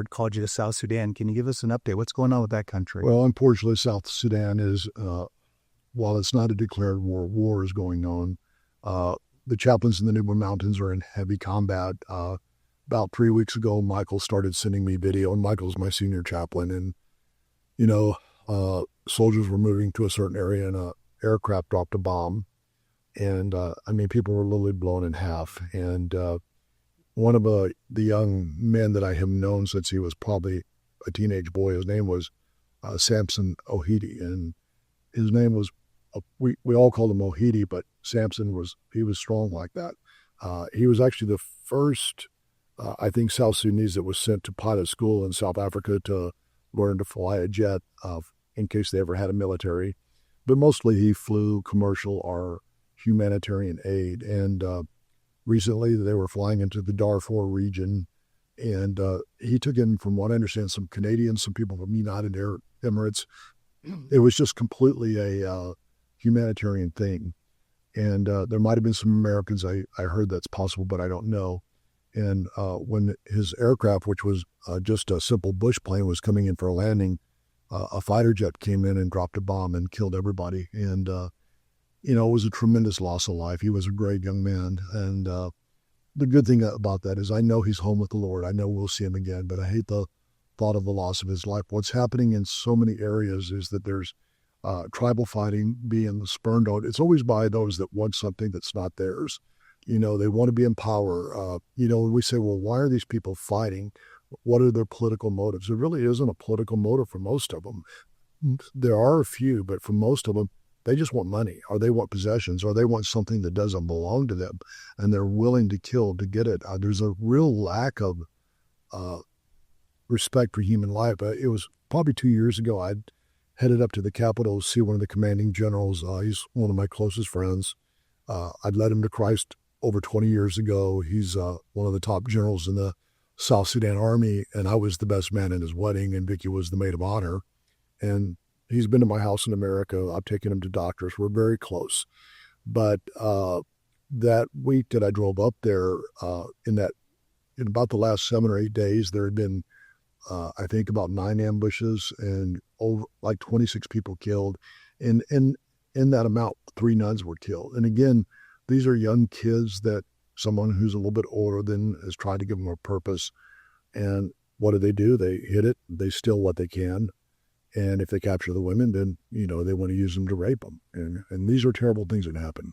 called you to South Sudan. Can you give us an update? What's going on with that country? Well, unfortunately, South Sudan is, while it's not a declared war is going on. The chaplains in the Nuba Mountains are in heavy combat. About 3 weeks ago, Michael started sending me video, and Michael's my senior chaplain. And, soldiers were moving to a certain area, and an aircraft dropped a bomb. And, people were literally blown in half. And one of the young men that I have known since he was probably a teenage boy, his name was Samson Ohidi. And his name was, we all called him Ohidi, but Samson was strong like that. He was actually the first, South Sudanese that was sent to pilot school in South Africa to learn to fly a jet in case they ever had a military. But mostly he flew commercial or humanitarian aid. And recently they were flying into the Darfur region, and he took in, from what I understand, some Canadians, some people from United Arab Emirates. It was just completely a humanitarian thing. And there might have been some Americans. I heard that's possible, but I don't know. And when his aircraft, which was just a simple bush plane, was coming in for a landing, a fighter jet came in and dropped a bomb and killed everybody. And, it was a tremendous loss of life. He was a great young man. And the good thing about that is I know he's home with the Lord. I know we'll see him again, but I hate the thought of the loss of his life. What's happening in so many areas is that there's tribal fighting being spurned on. It's always by those that want something that's not theirs. They want to be in power. We say, well, why are these people fighting? What are their political motives? There really isn't a political motive for most of them. There are a few, but for most of them, they just want money, or they want possessions, or they want something that doesn't belong to them, and they're willing to kill to get it. There's a real lack of respect for human life. It was probably 2 years ago. I'd headed up to the Capitol to see one of the commanding generals. He's one of my closest friends. I'd led him to Christ over 20 years ago. He's one of the top generals in the South Sudan Army, and I was the best man in his wedding, and Vicky was the maid of honor. And he's been to my house in America. I've taken him to doctors. We're very close. But that week that I drove up there, in about the last 7 or 8 days, there had been, about 9 ambushes and over like 26 people killed. And in that amount, 3 nuns were killed. And again, these are young kids that someone who's a little bit older than has tried to give them a purpose. And what do? They hit it. They steal what they can. And if they capture the women, then, they want to use them to rape them. And these are terrible things that happen.